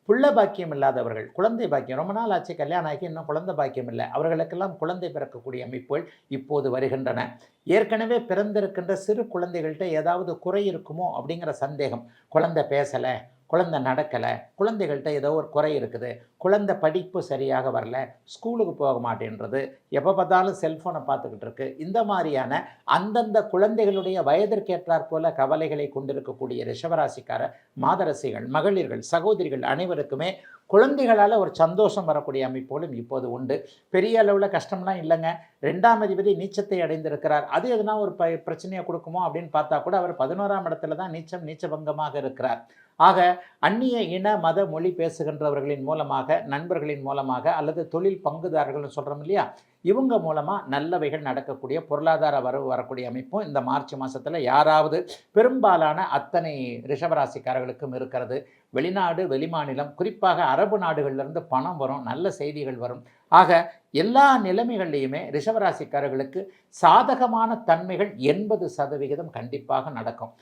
புள்ள பாக்கியம் இல்லாதவர்கள், குழந்தை பாக்கியம் ரொம்ப நாள் ஆச்சு கல்யாணம் ஆகி இன்னும் குழந்தை பாக்கியம் இல்ல. அவர்களுக்கெல்லாம் குழந்தை பிறக்கக்கூடிய அமைப்புகள் இப்போது வருகின்றன. ஏற்கனவே பிறந்திருக்கின்ற சிறு குழந்தைகள்ட்ட ஏதாவது குறை இருக்குமோ அப்படிங்கிற சந்தேகம். குழந்தை பேசல, குழந்தை நடக்கல, குழந்தைகள்ட்ட ஏதோ ஒரு குறை இருக்குது, குழந்தை படிப்பு சரியாக வரல, ஸ்கூலுக்கு போக மாட்டேன்றது, எப்போ பார்த்தாலும் செல்ஃபோனை பார்த்துக்கிட்டு இருக்கு. இந்த மாதிரியான அந்தந்த குழந்தைகளுடைய வயதிற்கேற்றாற் போல கவலைகளை கொண்டிருக்கக்கூடிய ரிஷபராசிக்கார மாதரசிகள், மகளிர்கள், சகோதரிகள் அனைவருக்குமே குழந்தைகளால் ஒரு சந்தோஷம் வரக்கூடிய அமைப்புகளும் இப்போது உண்டு. பெரிய அளவில் கஷ்டம்லாம் இல்லைங்க. 2ஆம் அதிபதி நீச்சத்தை அடைந்திருக்கிறார். அது எதுனா ஒரு பிரச்சனையை கொடுக்குமோ அப்படின்னு பார்த்தா கூட அவர் 11ஆம் இடத்துல தான் நீச்சபங்கமாக இருக்கிறார். ஆக அந்நிய இன மத மொழி பேசுகின்றவர்களின் மூலமாக, நண்பர்களின் மூலமாக அல்லது தொழில் பங்குதாரர்கள்னு சொல்கிறோம் இல்லையா, இவங்க மூலமாக நல்லவைகள் நடக்கக்கூடிய பொருளாதார வரவு வரக்கூடிய அமைப்பும் இந்த மார்ச் மாதத்தில் யாராவது பெரும்பாலான அத்தனை ரிஷபராசிக்காரர்களுக்கும் இருக்கிறது. வெளிநாடு, வெளிமாநிலம், குறிப்பாக அரபு நாடுகளிலிருந்து பணம் வரும், நல்ல செய்திகள் வரும். ஆக எல்லா நிலைமைகள்லையுமே ரிஷபராசிக்காரர்களுக்கு சாதகமான தன்மைகள் 80% கண்டிப்பாக நடக்கும்.